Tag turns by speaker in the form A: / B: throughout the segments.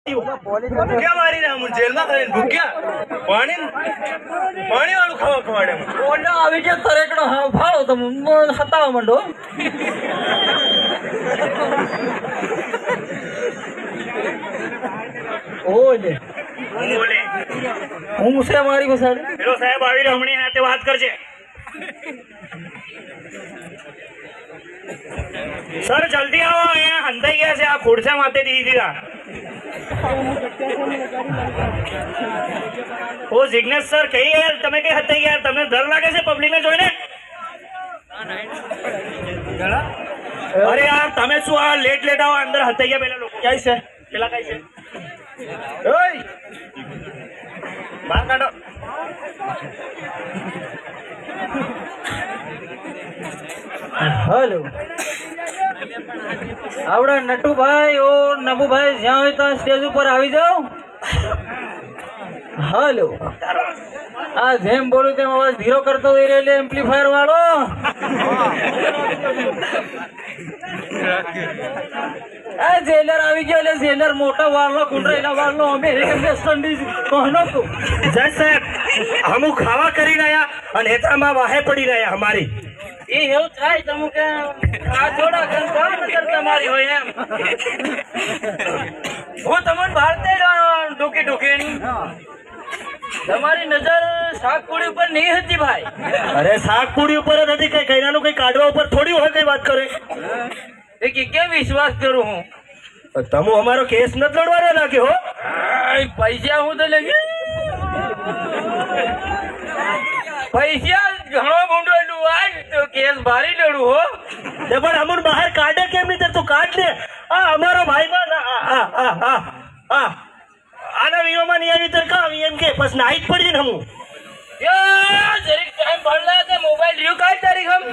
A: ભૂખ્યા મારી રહ્યા હું જેલમાં કરીને ભૂખ્યા પાણી વાળું ખાવા ખવાડે
B: ઓલા આવી ગયા તરેકડો ફાળો તમે હતાવા માંડો ઓલે હું છે મારી પછાડી
A: પેલો સાહેબ આવી રહ્યો હમણાં હાથે વાત કરશે સર જલ્દી આવો અહીંયા હંતાઈ ગયા છે આ ખોડસા માથે દી દીધા ઓ જિગ્નેશ સર કઈ યાર તમે કઈ હતાઈ ગયા તમને ડર લાગે છે પબ્લિક ને જોઈને અરે યાર તમે શું આ લેટ આવો અંદર હતાઈ ગયા પેલા લોકો ક્યાં છે પેલા કઈ છે ઓય બહાર કાઢો
B: हेलो आवड़ा नटू भाई और नबू भाई ज्યાં હોય ત્યાં સ્ટેજ ઉપર આવી જાઓ हेलो આ જેમ બોલું તેમ અવાજ ધીરો કરતો હોય એટલે એમ્પ્લીફાયર વાળો આ જેલર આવી ગયો એટલે જેલર મોટા વાળનો કુંડરેલા વાળનો અમેરિકન વેસ્ટ ઇન્ડીઝ કોનો તું
A: જય સાહેબ હમુ ખાવા કરી રહ્યા અને હેતામાં વાહે પડી રહ્યા અમારી
B: એ એવું થાય તમે કે આ થોડા કામ નજર તમારી હોય એમ હું તમને ભારતે ડોકી ડોકી તમારી નજર શાકપુડી ઉપર નહીં હતી ભાઈ
A: અરે શાકપુડી ઉપર જ હતી કઈ કૈનાનું કઈ કાઢવા ઉપર થોડી હોય કઈ વાત કરે
B: એ કે કેમ વિશ્વાસ કરું હું
A: તમુ અમારો કેસ ન લડવાનો નાખ્યો હો
B: પૈસા હું તો લઈ પૈસા ઘણો ગુંડોલું આજ તો કેસ ભારી લડું હો
A: પણ અમુન બહાર કાઢે કેમ નહીં તું કાઢ ને આ અમારો ભાઈમાં આના વીરોમાં નહીં આવી તર કા આવી એમ કે બસ નાઈટ પડી ને હમું
B: જરીક ટાઈમ ભરલા તો મોબાઈલ રહ્યું કાઢ તારીખ હમ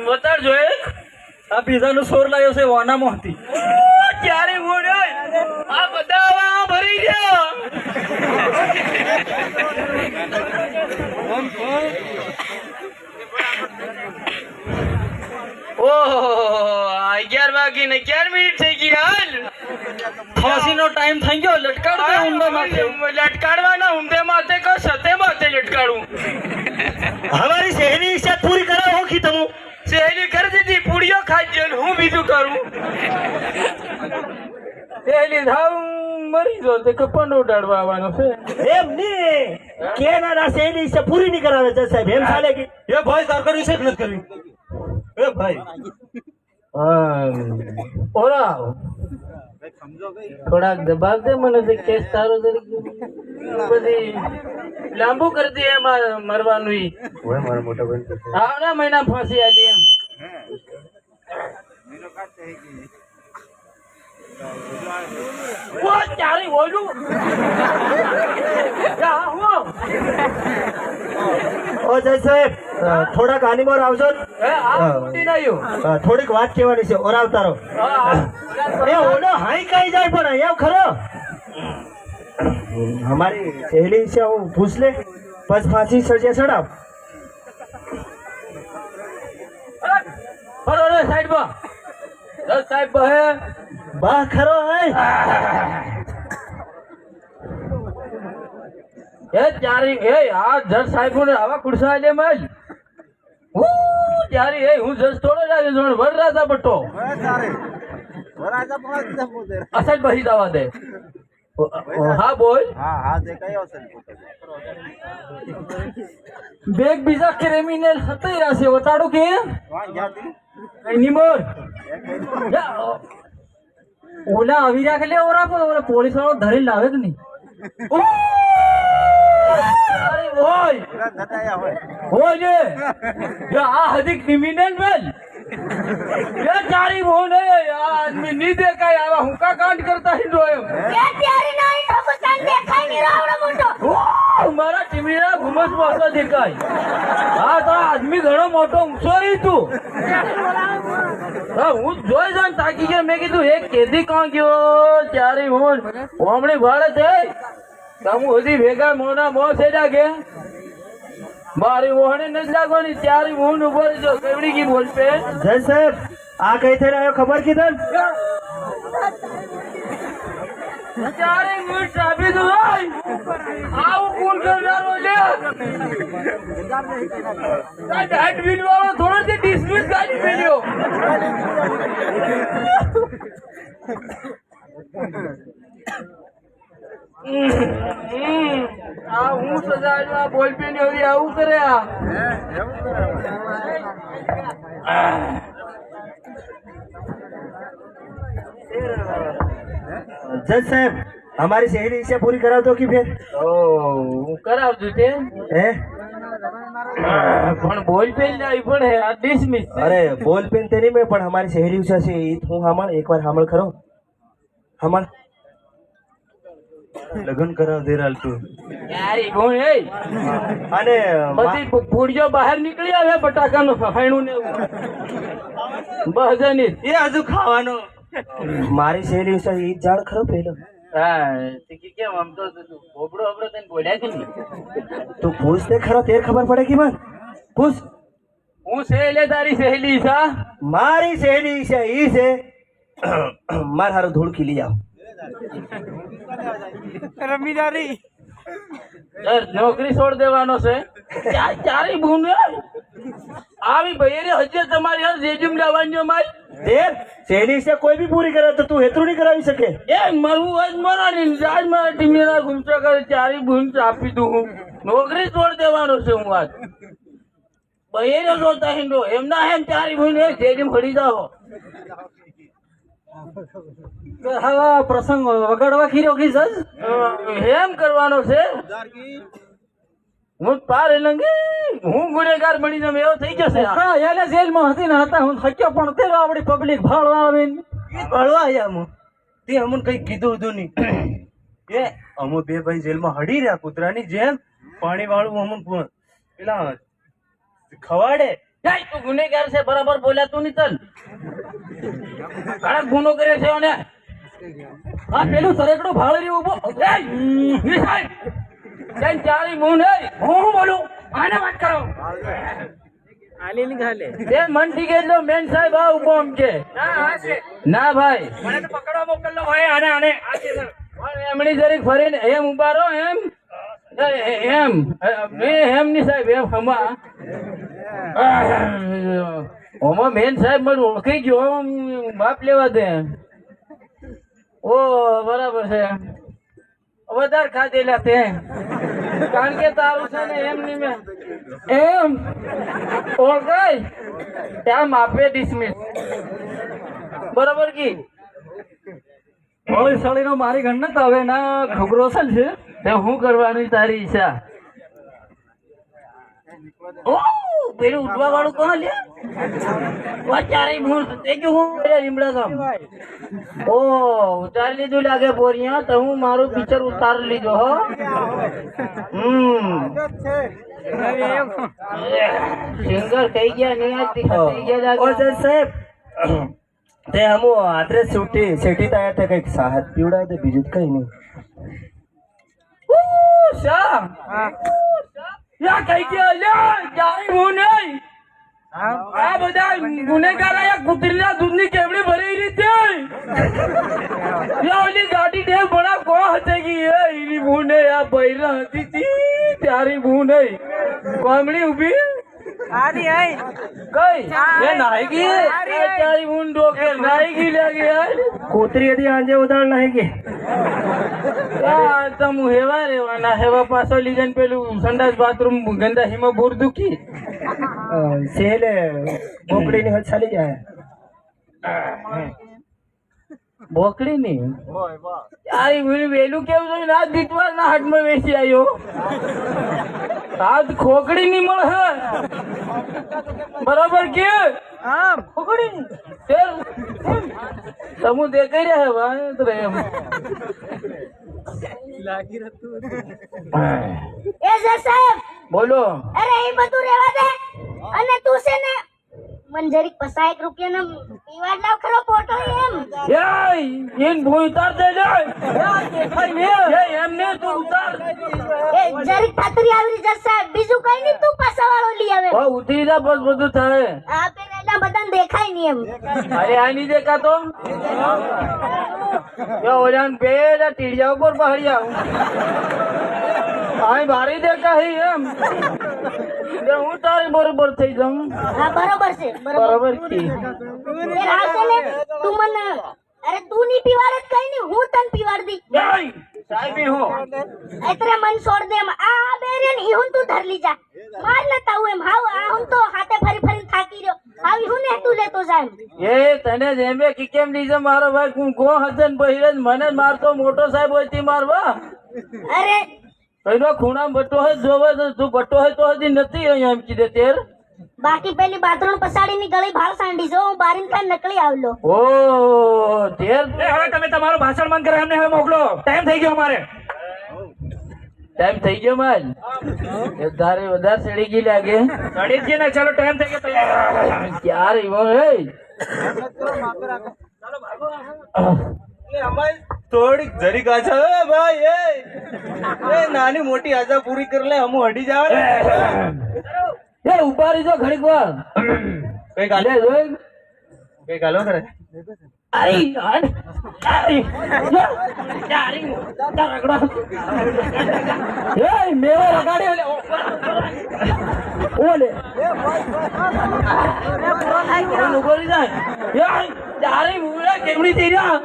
B: બતાડજો એક આ પીઝાનો સોર લાવ્યો છે વાનામાં હતી ક્યારે મોડ્યો આ બધા ભરી ગયો ઓહો 11 વાગી ને 11 મિનિટ થઈ ગઈ હાલ ફાંસીનો ટાઈમ થઈ ગયો લટકાડ દે ઊંડે માથે લટકાડવાના ઊંડે માથે કો સતે માથે લટકાડું
A: हमारी सहेली इच्छा पूरी करा होगी तुम
B: સહેલી કરી દીધી પૂડીઓ ખાઈ ગયો હું બીજું કરું સહેલી થાવ મરી જો તે કપંડ ઉડાડવા આવવાનો છે
A: એમ નહીં કે ના સહેલી ઇચ્છા પૂરી નહીં કરાવે છે સાહેબ એમ ચાલે કે
C: એ ભાઈ તાર કરવી છે કે નથી કરવી એ ભાઈ
B: ઓરા થોડાક દબાવ દે મને તે કેસ તારો બધી લાંબુ કરી દે એમાં મરવાનું
C: મારા મોટા ભાઈ
B: આવના મહિના ફાંસી આલી એમ ચારી બોલું
A: ઓ જય સાહેબ થોડાક આની મોર આવજો થોડીક વાત કહેવાની છે ઓર આવતારો એ ઓલો હાઈ કઈ જાય પણ અહીંયા ખરો हमारी सहेली से હું પૂછ લે બસ ફાંસી સળિયા ચડાવ
B: અરે સાઈડ માં દસ સાહેબ બહે
A: બા ખરો હે
B: એ ચારી એ આ જજ સાહેબ ને આવા ખુરશા લે મજ ચારી એ હું જજ થોડો લાગે જોણ વર રાજા બટ્ટો અસલ બહી દવા દે હા બોલ બેગ બીજા ક્રિમિનલ હતઈ રાશે વતાડો કે નિમોર ઓલા આવી રાખે લે ઓરા પોલીસ વાળો ધરી લાવે કે નહીં ઓય આ હદી ક્રિમિનલ મેલ ये चारी बोले आदमी नहीं देखा यार हुक्का कांड करता ही रोयो
D: ये प्यारी नहीं तो कुछ देखा नहीं रावड़ा मोटो
B: हमारा टिमरीरा घुमस मोटो देखाय हां तो आदमी घणो मोटो ऊंचो ही तू हां હું જોઈ જાન તાકી કે મેં કીધું એક કેદી કોણ ગયો ચારી બોલ ઓમણી ભાળે છે તમુ હજી ભેગા મોના મો સેડા કે મારી મોહને ન લાગવાની ચારી મોહન ઉપર જો કેવડી કી બોલ પે
A: જય સાહેબ આ કઈ થઈ રહ્યો ખબર કીધન
B: ચારે મિનિટ આપી દો આવું ફોન કરનારો લે હેડવીલ વાળો થોડો થી ડિસમિસ ગાડી મેલ્યો આ હું સજા બોલ પે ને આવું કરે
C: जज साहब हमारी सहेली इसे पूरी करा दो कि फिर
B: હું કરાવજો તે
C: है
B: પણ બોલ પે નહીં પણ હે આ ડિસમિસ
C: अरे बोल पेन तेरी में पण हमारी सहेली उसे से हूँ हामण एक बार हामण करो हामण लगन करा दे रहा तू
B: યારી બોલ એ
C: અને
B: બધી પૂડિયો બહાર નીકળી આવે બટાકાનું ફાઈણું ને બહજની
C: એ હજુ ખાવાનો મારી સહેલી ઉસે ઈ જાણ ખરો પેલો
B: હા તે કેમ આમ તો ભોબડો હબડો તને બોલ્યા કે નહીં
C: તું પૂછ દે ખરો તેર ખબર પડે કે મન પૂછ
B: હું સહેલે તારી સહેલી સા
C: મારી સહેલી છે ઈ છે માર હારો ધૂળ ખીલી આવ
B: નોકરી છોડ દેવાનો છે ચારી ભૂને આવી ભાઈ હજે તમારી હાથ જેજુમ લાવવાની મારી
C: તેર સહેલી છે કોઈ भी पूरी करे तो तू हेतरू नहीं करावी सके
B: એ મરું આજ મરાની રાજમાં ટીમેના ગુમચા કરે ચારી ભૂન આપી દઉં નોકરી છોડ દેવાનો છે હું આજ ભાઈ જોતા હિંડો એમના હેમ ચારી ભૂન જેજુમ ફરી જાઓ
C: હા પ્રસંગ વગાડવા ખીરો કી સજ
B: એમ કરવાનો છે હું પાર લંગી હું ગુનેગાર બનીને એવો થઈ જશે
C: હા એને જેલમાં હતી ને હતા હું થક્યો પણ તેરો આપણી પબ્લિક ભાળવા આવીને ભાળવા આયા હું તે અમુન કઈ કીધું હતું નહીં એ અમુ બે ભાઈ જેલમાં હડી રહ્યા કૂતરાની જેમ પાણી વાળું અમુન પેલા ખવાડે
B: તું ગુનેગાર છે બરાબર બોલ્યા તું નહીં તન કડક ગુનો કરે છે ને
C: આ પેલું સરેકડો ભાળી રહ્યું ઉભો
B: ચારી મૂન હું બોલું આને વાત કરો તે મન ઠીક એટલો મેન સાહેબ આ ઉભો આમ છે ના ભાઈ મને તો પકડવા મોકલલો ભાઈ આને આને એમની જરીક ફરીને એમ ઉભા રહો એમ એમ ની સાહેબ એમ હમા ઓમાં મેન સાહેબ મને ઓળખી ગયો બાપ લેવા દે ઓ બરાબર છે વધારે ખાધેલા તે કારણ કે તારું છે ને એમ ની મેં એમ ઓળખાય ત્યાં માપે ડિસમિસ બરાબર કી
C: ઓય સાળીનો મારી ગણત હવે ના ખબરોસલ છે
B: તે હું કરવાની તારી ઈચ્છા ઓ પેલું ઉઠવા વાળું કોણ લે ચારે ભૂલ તે કે હું લીમડા ગામ ઓ ઉતારી લીધું લાગે બોરિયા તો હું મારું પિક્ચર ઉતારી લીધો હો સિંગર થઈ ગયા નહીં થઈ ગયા
C: ઓ જજ સાહેબ તે હમુ આત્રે છૂટી સેટી તાયા તે કઈક સાહત પીવડાય તે બીજું કઈ નહીં
B: શા યા કઈ ગયા લે ચારે ભૂલ નહીં આ બધા ગુનેગાર આયા કુતરીના દૂધની કેવડી ભરી રીતે ઓલી ગાડી દે બડા કો હતે ગઈ એની ભૂને આ બૈરા હતી તી તારી ભૂને કોમડી ઉભી આની આઈ કઈ એ નાઈ ગઈ તારી ભૂન ડોકે નાઈ ગઈ લાગે યાર
C: કૂતરી હતી આંજે ઉદાળ નહીં કે
B: આ તમ હેવા રેવાના હેવા પાછો લીજન પેલું સંડાસ બાથરૂમ ગંદા હિમો બોર દુખી
C: સેલે બોકડીની હદ ચાલી જાય
B: બોકડી ની યાર વેલું કેવું જોઈએ ના દીતવાર ના હાથમાં વેચી આવ્યો આજ ખોકડી ની મળે બરાબર કે ખોકડી તમુ દેખાઈ રહ્યા એમ
D: એ જજ સાહેબ
B: બોલો
D: અરે એ બધું રહેવા દે અને તું છે ને મંજરી 5 રૂપિયાનો પીવા લાવ ખરો ફોટો એમ
B: એન ભૂ ઉતાર દે એમને તું ઉતાર
D: એ જરી ખાતરી આવી જજ સાહેબ બીજું કઈ નહીં તું પાછા વાળો લઈ આવે
B: ઉતરી જા બસ બધું થાય
D: આ પેલા બધાને દેખાય નહીં એમ
B: અરે આ નહીં દેખાતો ઓલાન પેલા ટીડિયા ઉપર પહાડિયા આય ભારી દેખા હી એમ એટલે હું તારી બરોબર થઈ જાઉં
D: હા બરોબર છે
B: બરોબર કી
D: એ રાવશે ને તું મને અરે તું ની પીવાડ જ કઈ નહીં હું તને પીવાડ દી
B: સાહેબી હો
D: એટલે મન છોડ દે આ બેરિયન ઈ હું તું ધર લી જા માર લેતા હું એમ હાવ આ હું તો હાથે ફરી ફરી થાકી રહ્યો આવી હું ને તું લેતો જા
B: એ તને જેમે કી કેમ લીધે મારો ભાઈ હું ગો હસન બહિરજ મને મારતો મોટો સાહેબ હોય તી મારવા
D: અરે
B: એનો ખૂણા બટો હોય જોવે તો તું બટો હોય તો હજી નથી અહીંયા એમ કીધે તેર
D: બાકી પેલી બાથરૂમ પસાડી ની ગળી ભાળ સાંડી જો હું બારીન કાન નકળી આવલો
B: ઓ તેર
A: હવે તમે તમારું ભાષણ બંધ કરો એમને હવે મોકલો ટાઈમ થઈ ગયો અમારે
B: ટાઈમ થઈ ગયો માલ એ તારે વધારે સડી ગઈ લાગે
A: ગાડી જ ને ચાલો ટાઈમ થઈ ગયો તૈયાર
B: ક્યારે એવો હે
C: થોડીક જરીક આછા હે ભાઈ એ નાની મોટી આશા પૂરી કરી લે હમુ હડી જાવ
B: એ ઉભા રહીજો ઘડીક વાર
C: કઈ ગાલે
B: લે જોઈ
C: કઈ ગાલો કરે
B: આઈ હાડ આઈ યારી રગડા એ મેવો રગાડી ઓલે ઉભરી જાય યાર યારી મુરા કેમડી થઈ રહ્યા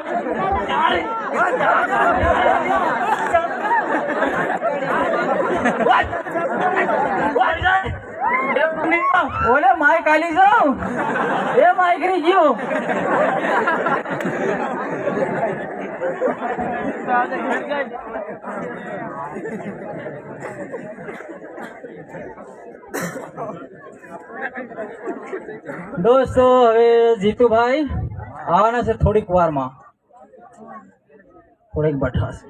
B: યારી ઓલે માઈક આલી જાઉં એ માઈક ની જીવ દોસ્તો હવે જીતુભાઈ આવવાના છે થોડીક વારમાં થોડીક બઠાશે